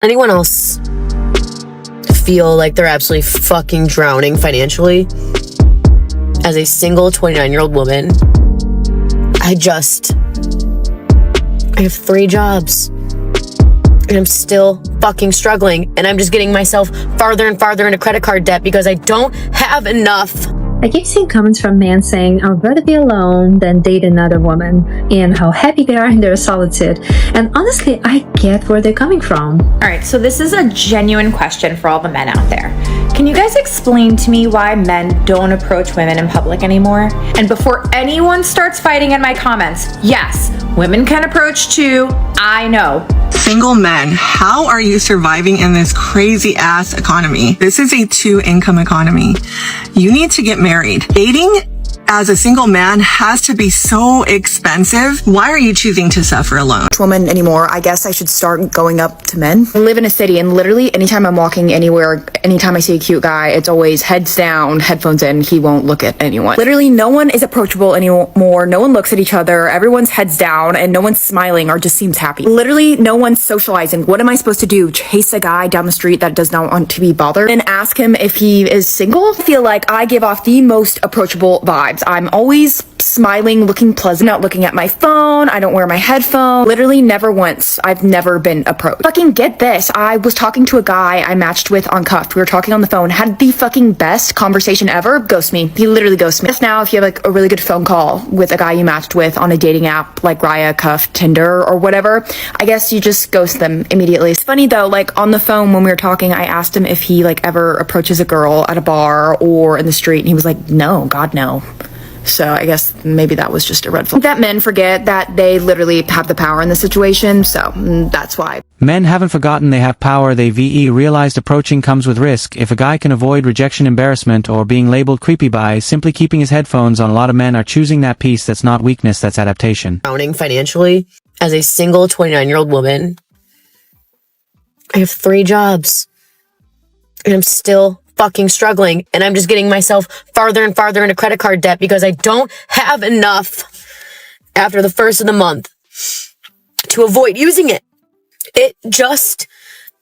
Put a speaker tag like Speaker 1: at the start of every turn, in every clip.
Speaker 1: Anyone else feel like they're absolutely fucking drowning financially? As a single 29-year-old woman, I have 3 jobs and I'm still fucking struggling, and I'm just getting myself farther and farther into credit card debt because I don't have enough.
Speaker 2: I keep seeing comments from men saying, I'd rather be alone than date another woman, and how happy they are in their solitude. And honestly, I get where they're coming from.
Speaker 3: All right, so this is a genuine question for all the men out there. Can you guys explain to me why men don't approach women in public anymore? And before anyone starts fighting in my comments, yes, women can approach too. I know.
Speaker 4: Single men, how are you surviving in this crazy ass economy? This is a 2-income economy. You need to get married. Dating as a single man has to be so expensive. Why are you choosing to suffer alone?
Speaker 5: Woman anymore, I guess I should start going up to men. I live in a city, and literally anytime I'm walking anywhere, anytime I see a cute guy, it's always heads down, headphones in, he won't look at anyone. Literally no one is approachable anymore, no one looks at each other, everyone's heads down, and no one's smiling or just seems happy. Literally no one's socializing. What am I supposed to do? Chase a guy down the street that does not want to be bothered and ask him if he is single? I feel like I give off the most approachable vibes. I'm always smiling, looking pleasant, not looking at my phone. I don't wear my headphones. Literally never once. I've never been approached. Fucking get this. I was talking to a guy I matched with on Cuffed. We were talking on the phone, had the fucking best conversation ever. Ghost me. He literally ghosted me. Just now, if you have like a really good phone call with a guy you matched with on a dating app like Raya, Cuffed, Tinder, or whatever, I guess you just ghost them immediately. It's funny though, like on the phone when we were talking, I asked him if he like ever approaches a girl at a bar or in the street, and he was like, no, God, no. So I guess maybe that was just a red flag. That men forget that they literally have the power in the situation, so that's why.
Speaker 6: Men haven't forgotten they have power. They realized approaching comes with risk. If a guy can avoid rejection, embarrassment, or being labeled creepy by simply keeping his headphones on, a lot of men are choosing that peace. That's not weakness, that's adaptation.
Speaker 1: Drowning financially. As a single 29-year-old woman, I have 3 jobs and I'm still fucking struggling, and I'm just getting myself farther and farther into credit card debt because I don't have enough after the first of the month to avoid using it. It just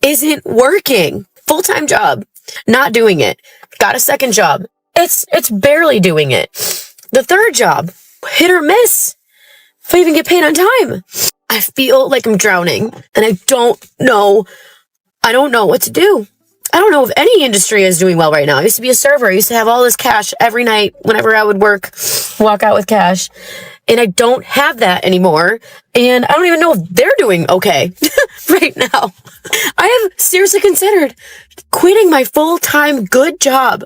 Speaker 1: isn't working. Full-time job, not doing it. Got a second job. It's barely doing it. The third job, hit or miss. If I even get paid on time. I feel like I'm drowning, and I don't know what to do. I don't know if any industry is doing well right now. I used to be a server. I used to have all this cash every night whenever I would walk out with cash. And I don't have that anymore. And I don't even know if they're doing okay right now. I have seriously considered quitting my full-time good job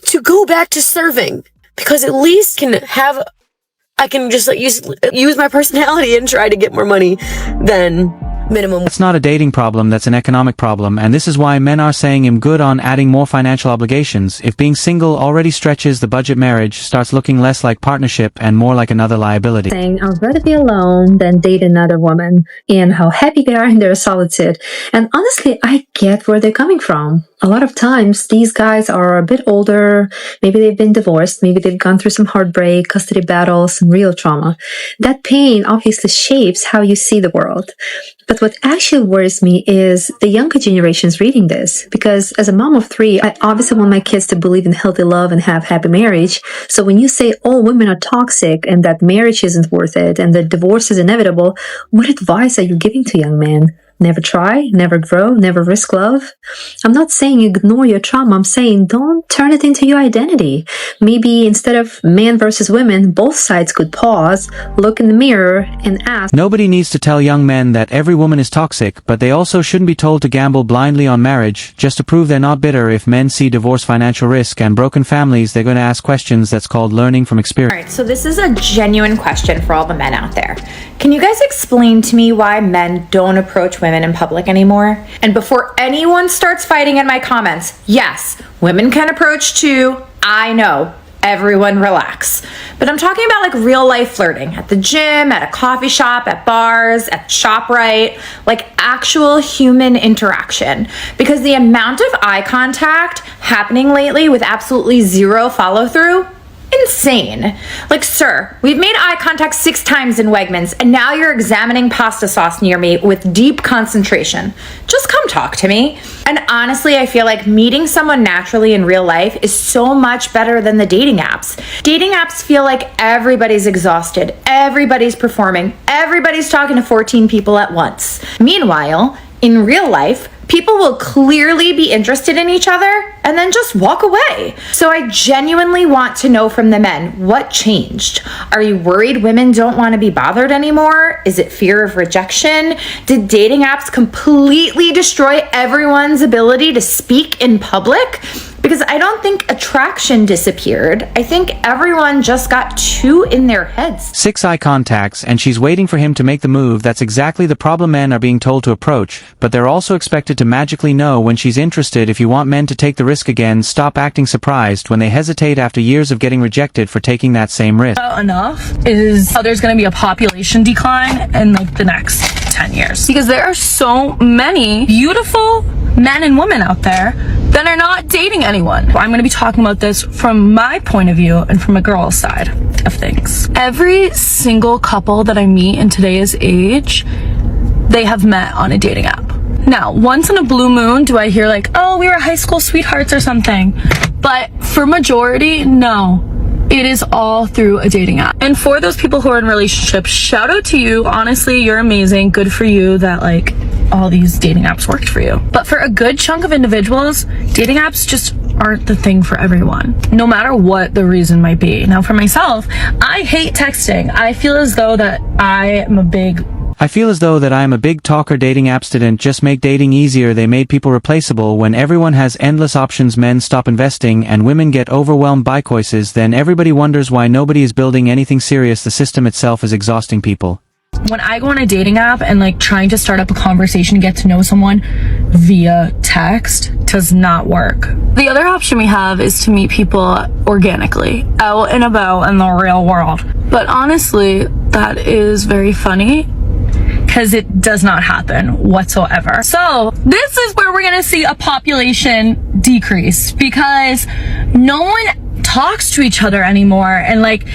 Speaker 1: to go back to serving, because at least I can just use my personality and try to get more money than minimum.
Speaker 6: That's not a dating problem, that's an economic problem, and this is why men are saying I'm good on adding more financial obligations. If being single already stretches the budget, marriage starts looking less like partnership and more like another liability.
Speaker 2: Saying, I'd rather be alone than date another woman, and how happy they are in their solitude. And honestly, I get where they're coming from. A lot of times, these guys are a bit older, maybe they've been divorced, maybe they've gone through some heartbreak, custody battles, and real trauma. That pain obviously shapes how you see the world. But what actually worries me is the younger generations reading this, because as a mom of 3, I obviously want my kids to believe in healthy love and have happy marriage. So when you say all women are toxic and that marriage isn't worth it and that divorce is inevitable, what advice are you giving to young men? Never try, never grow, never risk love. I'm not saying ignore your trauma. I'm saying don't turn it into your identity. Maybe instead of men versus women, both sides could pause, look in the mirror, and ask.
Speaker 6: Nobody needs to tell young men that every woman is toxic, but they also shouldn't be told to gamble blindly on marriage just to prove they're not bitter. If men see divorce, financial risk, and broken families, they're going to ask questions. That's called learning from experience.
Speaker 3: All right, so this is a genuine question for all the men out there. Can you guys explain to me why men don't approach women in public anymore? And before anyone starts fighting in my comments, yes, women can approach too. I know. Everyone relax. But I'm talking about like real life flirting at the gym, at a coffee shop, at bars, at ShopRite, like actual human interaction. Because the amount of eye contact happening lately with absolutely zero follow through, insane. Like, sir, we've made eye contact 6 times in Wegmans, and now you're examining pasta sauce near me with deep concentration. Just come talk to me. And honestly, I feel like meeting someone naturally in real life is so much better than the dating apps. Dating apps feel like everybody's exhausted, everybody's performing, everybody's talking to 14 people at once. Meanwhile, in real life, people will clearly be interested in each other and then just walk away. So I genuinely want to know from the men, what changed? Are you worried women don't want to be bothered anymore? Is it fear of rejection? Did dating apps completely destroy everyone's ability to speak in public? Because I don't think attraction disappeared. I think everyone just got too in their heads.
Speaker 6: 6 eye contacts, and she's waiting for him to make the move. That's exactly the problem men are being told to approach, but they're also expected to magically know when she's interested. If you want men to take the risk again, stop acting surprised when they hesitate after years of getting rejected for taking that same risk.
Speaker 7: Enough is how there's going to be a population decline in like the next 10 years. Because there are so many beautiful men and women out there that are not dating anyone. I'm going to be talking about this from my point of view and from a girl's side of things. Every single couple that I meet in today's age, they have met on a dating app. Now, once in a blue moon, do I hear like, oh, we were high school sweethearts or something? But for majority, no. It is all through a dating app. And for those people who are in relationships, shout out to you. Honestly, you're amazing. Good for you that like all these dating apps worked for you. But for a good chunk of individuals, dating apps just aren't the thing for everyone, no matter what the reason might be. Now, for myself, I hate texting. I feel as though that I am a big
Speaker 6: talker. Dating apps didn't just make dating easier, they made people replaceable. When everyone has endless options, men stop investing and women get overwhelmed by choices. Then everybody wonders why nobody is building anything serious. The system itself is exhausting people.
Speaker 7: When I go on a dating app and like trying to start up a conversation, get to know someone via text does not work. The other option we have is to meet people organically, out and about in the real world. But honestly, that is very funny, because it does not happen whatsoever. So this is where we're gonna see a population decrease, because no one talks to each other anymore and like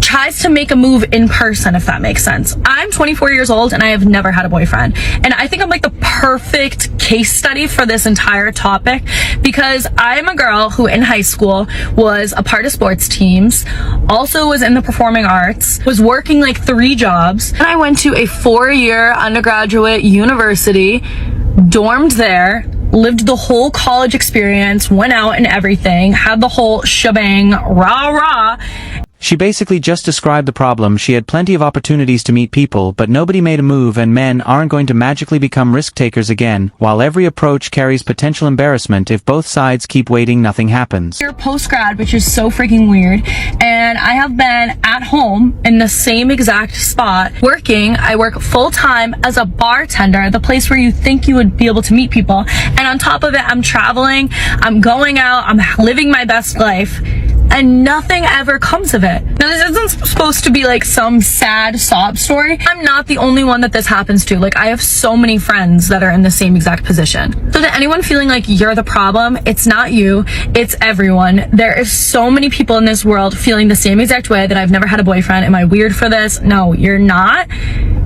Speaker 7: tries to make a move in person, if that makes sense. I'm 24 years old and I have never had a boyfriend. And I think I'm like the perfect case study for this entire topic, because I am a girl who in high school was a part of sports teams, also was in the performing arts, was working like 3 jobs. And I went to a 4-year undergraduate university, dormed there, lived the whole college experience, went out and everything, had the whole shebang, rah.
Speaker 6: She basically just described the problem. She had plenty of opportunities to meet people, but nobody made a move, and men aren't going to magically become risk takers again. While every approach carries potential embarrassment, if both sides keep waiting, nothing happens.
Speaker 7: You're post-grad, which is so freaking weird, and I have been at home in the same exact spot working. I work full-time as a bartender, the place where you think you would be able to meet people, and on top of it, I'm traveling, I'm going out, I'm living my best life, and nothing ever comes of it. Now, this isn't supposed to be like some sad sob story. I'm not the only one that this happens to. Like, I have so many friends that are in the same exact position. So to anyone feeling like you're the problem, it's not you, it's everyone. There is so many people in this world feeling the same exact way, that I've never had a boyfriend. Am I weird for this? No, you're not.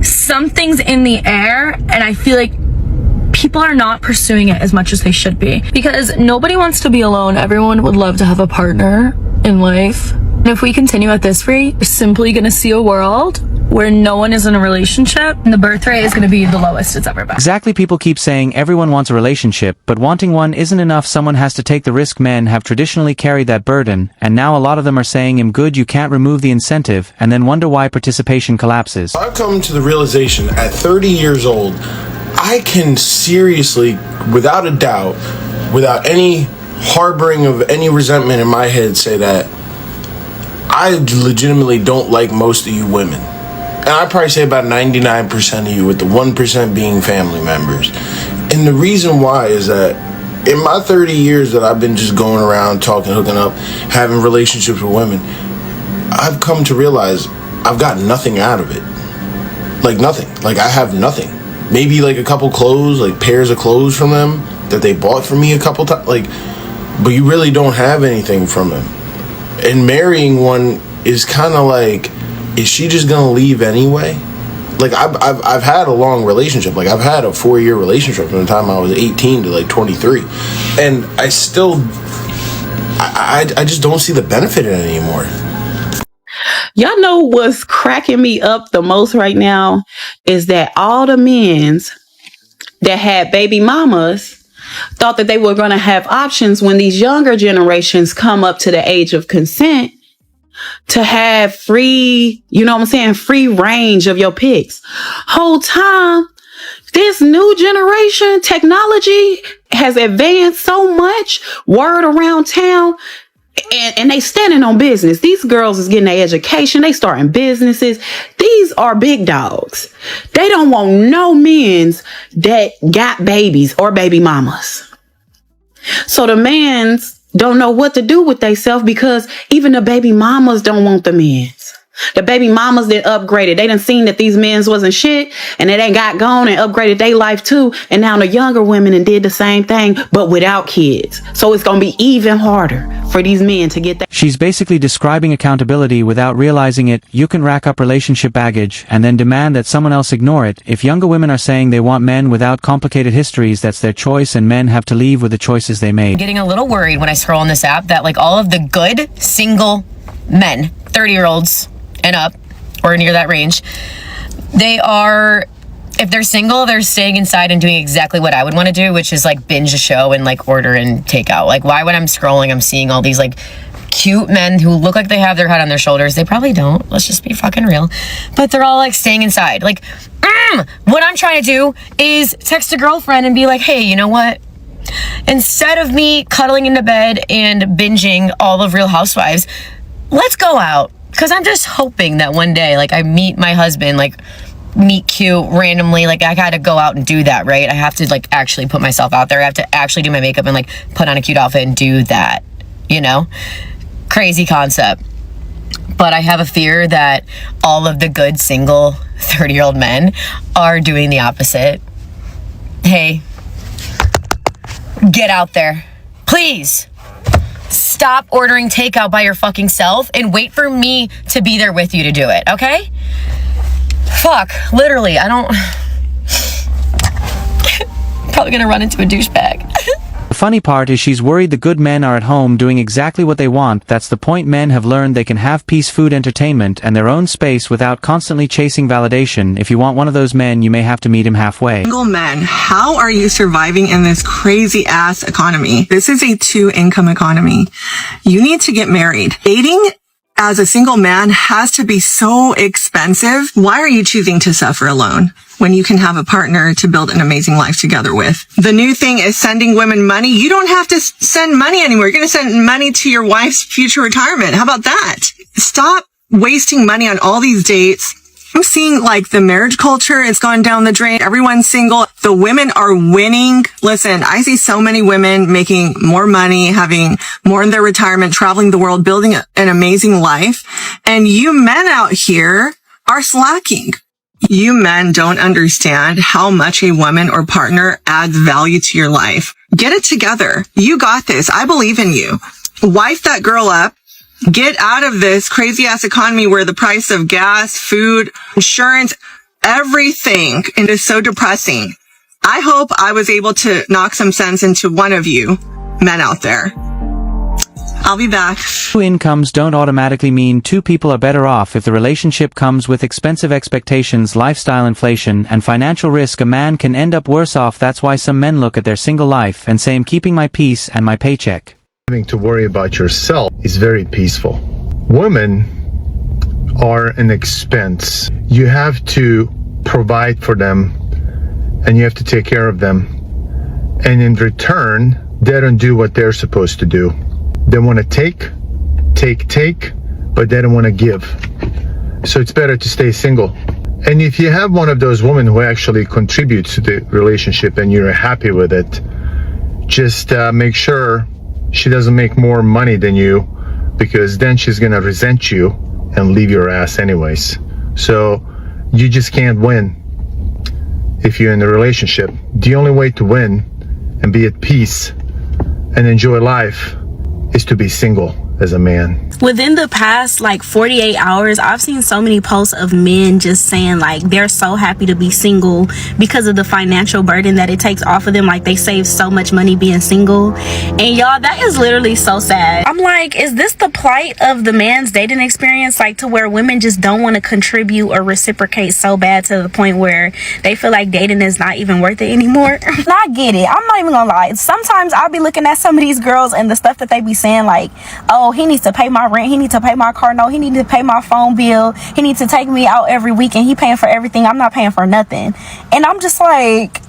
Speaker 7: Something's in the air, and I feel like people are not pursuing it as much as they should be, because nobody wants to be alone. Everyone would love to have a partner in life. And if we continue at this rate, we're simply going to see a world where no one is in a relationship, and the birth rate is going to be the lowest it's ever been.
Speaker 6: Exactly. People keep saying everyone wants a relationship, but wanting one isn't enough. Someone has to take the risk. Men have traditionally carried that burden, and now a lot of them are saying, "I'm good, you can't remove the incentive," and then wonder why participation collapses.
Speaker 8: I've come to the realization at 30 years old, I can seriously, without a doubt, without any harboring of any resentment in my head, say that I legitimately don't like most of you women. And I'd probably say about 99% of you, with the 1% being family members. And the reason why is that in my 30 years that I've been just going around talking, hooking up, having relationships with women, I've come to realize I've got nothing out of it. Like nothing. Like I have nothing. Maybe like a couple clothes, like pairs of clothes from them that they bought for me a couple times. Like, but you really don't have anything from them. And marrying one is kind of like, is she just gonna leave anyway? Like, I've had a long relationship. Like, I've had a 4-year relationship from the time I was 18 to like 23, and I still, I just don't see the benefit in it anymore.
Speaker 9: Y'all know what's cracking me up the most right now is that all the men that had baby mamas thought that they were going to have options when these younger generations come up to the age of consent to have free, you know what I'm saying, free range of your picks. Whole time, this new generation technology has advanced so much, word around town, and they standing on business. These girls is getting their education. They starting businesses. These are big dogs. They don't want no men's that got babies or baby mamas. So the mans don't know what to do with themselves because even the baby mamas don't want the men's. The baby mamas that upgraded, they done seen that these men's wasn't shit, and they got gone and upgraded their life too. And now the younger women and did the same thing, but without kids. So it's gonna be even harder for these men to get that.
Speaker 6: She's basically describing accountability without realizing it. You can rack up relationship baggage and then demand that someone else ignore it. If younger women are saying they want men without complicated histories, that's their choice, and men have to leave with the choices they made.
Speaker 1: I'm getting a little worried when I scroll on this app that like all of the good single men, 30-year-olds and up, or near that range, they are, if they're single, they're staying inside and doing exactly what I would want to do, which is like binge a show and like order and take out. Like, why when I'm scrolling, I'm seeing all these like cute men who look like they have their head on their shoulders. They probably don't. Let's just be fucking real. But they're all like staying inside. Like, what I'm trying to do is text a girlfriend and be like, hey, you know what? Instead of me cuddling into bed and binging all of Real Housewives, let's go out. Because I'm just hoping that one day, like, I meet my husband, like, meet cute randomly. Like, I gotta go out and do that, right? I have to, like, actually put myself out there. I have to actually do my makeup and, like, put on a cute outfit and do that, you know? Crazy concept. But I have a fear that all of the good single 30-year-old men are doing the opposite. Hey, get out there. Please. Stop ordering takeout by your fucking self and wait for me to be there with you to do it, okay? Fuck, literally, I don't... Probably gonna run into a douchebag.
Speaker 6: The funny part is she's worried the good men are at home doing exactly what they want. That's the point. Men have learned they can have peace, food, entertainment, and their own space without constantly chasing validation. If you want one of those men, you may have to meet him halfway.
Speaker 4: Single men, how are you surviving in this crazy ass economy? This is a 2-income economy. You need to get married. Dating as a single man has to be so expensive. Why are you choosing to suffer alone when you can have a partner to build an amazing life together with? The new thing is sending women money. You don't have to send money anymore. You're going to send money to your wife's future retirement. How about that? Stop wasting money on all these dates. I'm seeing like the marriage culture is gone down the drain. Everyone's single. The women are winning. Listen, I see so many women making more money, having more in their retirement, traveling the world, building an amazing life. And you men out here are slacking. You men don't understand how much a woman or partner adds value to your life. Get it together. You got this. I believe in you. Wife that girl up. Get out of this crazy ass economy where the price of gas, food, insurance, everything is so depressing. I hope I was able to knock some sense into one of you men out there. I'll be back.
Speaker 6: Two incomes don't automatically mean two people are better off. If the relationship comes with expensive expectations, lifestyle inflation, and financial risk, a man can end up worse off. That's why some men look at their single life and say, I'm keeping my peace and my paycheck.
Speaker 10: Having to worry about yourself is very peaceful. Women are an expense. You have to provide for them and you have to take care of them. And in return, they don't do what they're supposed to do. They want to take, but they don't want to give. So it's better to stay single. And if you have one of those women who actually contributes to the relationship and you're happy with it, just make sure she doesn't make more money than you, because then she's going to resent you and leave your ass anyways. So you just can't win if you're in a relationship. The only way to win and be at peace and enjoy life is to be single as a man.
Speaker 11: Within the past like 48 hours, I've seen so many posts of men just saying like they're so happy to be single because of the financial burden that it takes off of them. Like they save so much money being single. And y'all, that is literally so sad. I'm like, is this the plight of the man's dating experience? Like to where women just don't want to contribute or reciprocate so bad to the point where they feel like dating is not even worth it anymore. And I get it. I'm not even gonna lie. Sometimes I'll be looking at some of these girls and the stuff that they be saying like, oh, he needs to pay my rent, he needs to pay my car note, he needs to pay my phone bill, he needs to take me out every week and he paying for everything, I'm not paying for nothing. And I'm just like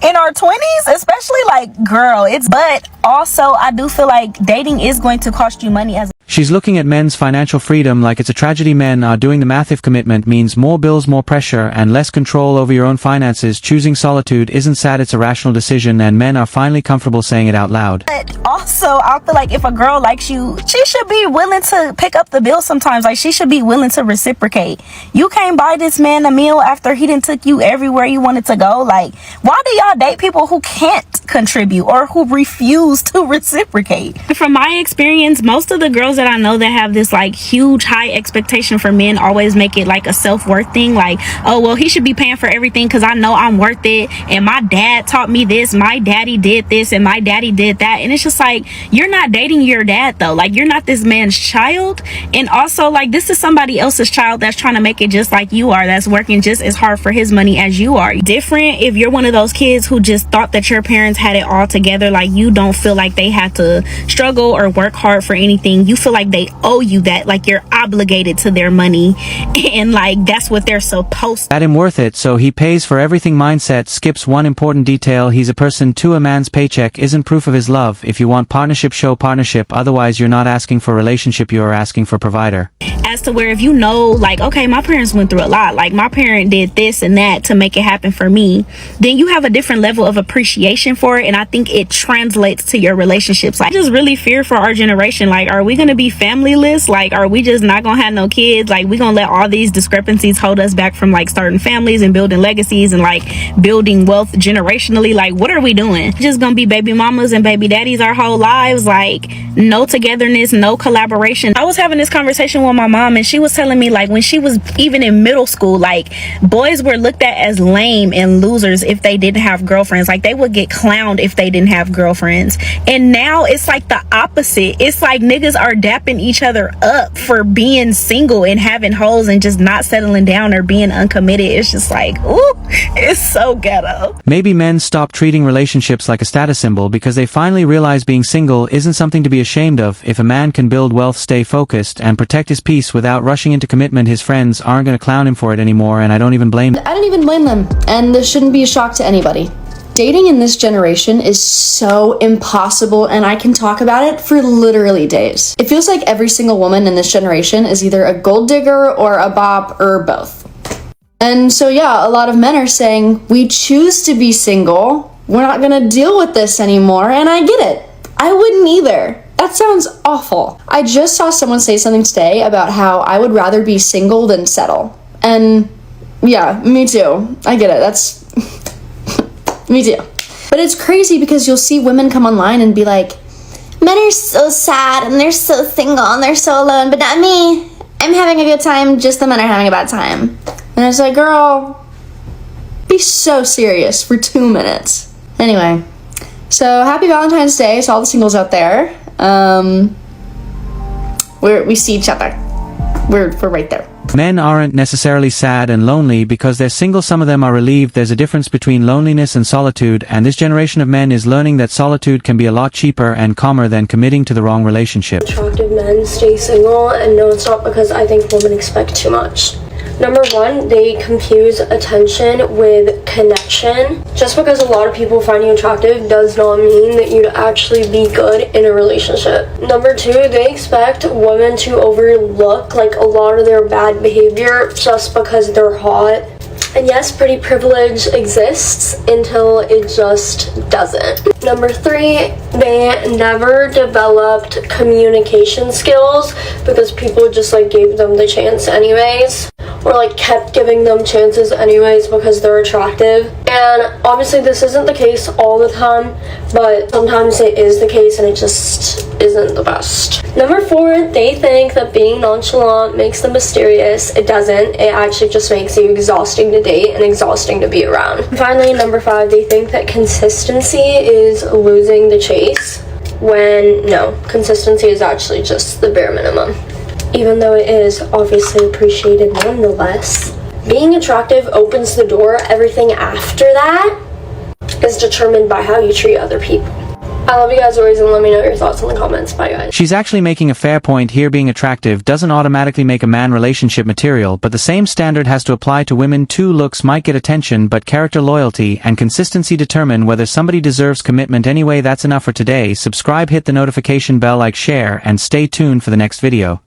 Speaker 11: in our 20s especially, like girl, but also I do feel like dating is going to cost you money as
Speaker 6: She's looking at men's financial freedom like it's a tragedy. Men are doing the math. If commitment means more bills, more pressure, and less control over your own finances, choosing solitude isn't sad, it's a rational decision, and men are finally comfortable saying it out loud.
Speaker 11: But also, I feel like if a girl likes you, she should be willing to pick up the bill sometimes. Like, she should be willing to reciprocate. You can't buy this man a meal after he done took you everywhere you wanted to go. Like, why do y'all date people who can't contribute or who refuse to reciprocate? From my experience, most of the girls that I know that have this like huge high expectation for men always make it like a self-worth thing. Like, oh well, he should be paying for everything because I know I'm worth it, and my dad taught me this, my daddy did this, and my daddy did that. And it's just like, you're not dating your dad though. Like, you're not this man's child. And also, like, this is somebody else's child that's trying to make it just like you are, that's working just as hard for his money as you are. Different if you're one of those kids who just thought that your parents had it all together. Like, you don't feel like they had to struggle or work hard for anything. You feel like they owe you that, like you're obligated to their money, and like that's what they're supposed to.
Speaker 6: At him worth it, so he pays for everything mindset skips one important detail. He's a person too. A man's paycheck isn't proof of his love. If you want partnership, show partnership. Otherwise, you're not asking for relationship, you're asking for provider.
Speaker 11: As to where if you know, like, okay, my parents went through a lot, like my parent did this and that to make it happen for me, then you have a different level of appreciation for it, and I think it translates to your relationships. Like, I just really fear for our generation. Like, are we gonna be familyless? Like, are we just not gonna have no kids? Like, we gonna let all these discrepancies hold us back from like starting families and building legacies and like building wealth generationally? Like, what are we doing? Just gonna be baby mamas and baby daddies our whole lives? Like, no togetherness, no collaboration. I was having this conversation with my mom, and she was telling me like when she was even in middle school, like boys were looked at as lame and losers if they didn't have girlfriends. Like, they would get clowned if they didn't have girlfriends. And now it's like the opposite. It's like niggas are dapping each other up for being single and having hoes and just not settling down or being uncommitted. It's just like, ooh, it's so ghetto.
Speaker 6: Maybe men stop treating relationships like a status symbol because they finally realize being single isn't something to be ashamed of. If a man can build wealth, stay focused, and protect his peace without rushing into commitment, his friends aren't going to clown him for it anymore, and I don't even blame them.
Speaker 12: I don't even blame them, and this shouldn't be a shock to anybody. Dating in this generation is so impossible, and I can talk about it for literally days. It feels like every single woman in this generation is either a gold digger or a bop or both. And so yeah, a lot of men are saying, we choose to be single, we're not gonna deal with this anymore, and I get it. I wouldn't either. That sounds awful. I just saw someone say something today about how I would rather be single than settle. And yeah, me too. I get it. That's me too. But it's crazy because you'll see women come online and be like, men are so sad and they're so single and they're so alone, but not me. I'm having a good time, just the men are having a bad time. And it's like, girl, be so serious for 2 minutes. Anyway, so happy Valentine's Day to all the singles out there. We see each other. We're right there.
Speaker 6: Men aren't necessarily sad and lonely because they're single. Some of them are relieved. There's a difference between loneliness and solitude, and this generation of men is learning that solitude can be a lot cheaper and calmer than committing to the wrong relationship.
Speaker 13: Attractive men stay single, and no, it's not because I think women expect too much. Number one, they confuse attention with connection. Just because a lot of people find you attractive does not mean that you'd actually be good in a relationship. Number two, they expect women to overlook like a lot of their bad behavior just because they're hot. And yes, pretty privilege exists until it just doesn't. Number three, they never developed communication skills because people just like gave them the chance anyways. or like kept giving them chances anyways because they're attractive. And obviously this isn't the case all the time, but sometimes it is the case and it just isn't the best. Number 4, they think that being nonchalant makes them mysterious. It doesn't. It actually just makes you exhausting to date and exhausting to be around. And finally, number 5, they think that consistency is losing the chase, when no, consistency is actually just the bare minimum. Even though it is obviously appreciated nonetheless. Being attractive opens the door. Everything after that is determined by how you treat other people. I love you guys always, and let me know your thoughts in the comments. Bye guys.
Speaker 6: She's actually making a fair point here. Being attractive doesn't automatically make a man relationship material, but the same standard has to apply to women too. Looks might get attention, but character, loyalty, and consistency determine whether somebody deserves commitment. Anyway, that's enough for today. Subscribe, hit the notification bell, like, share, and stay tuned for the next video.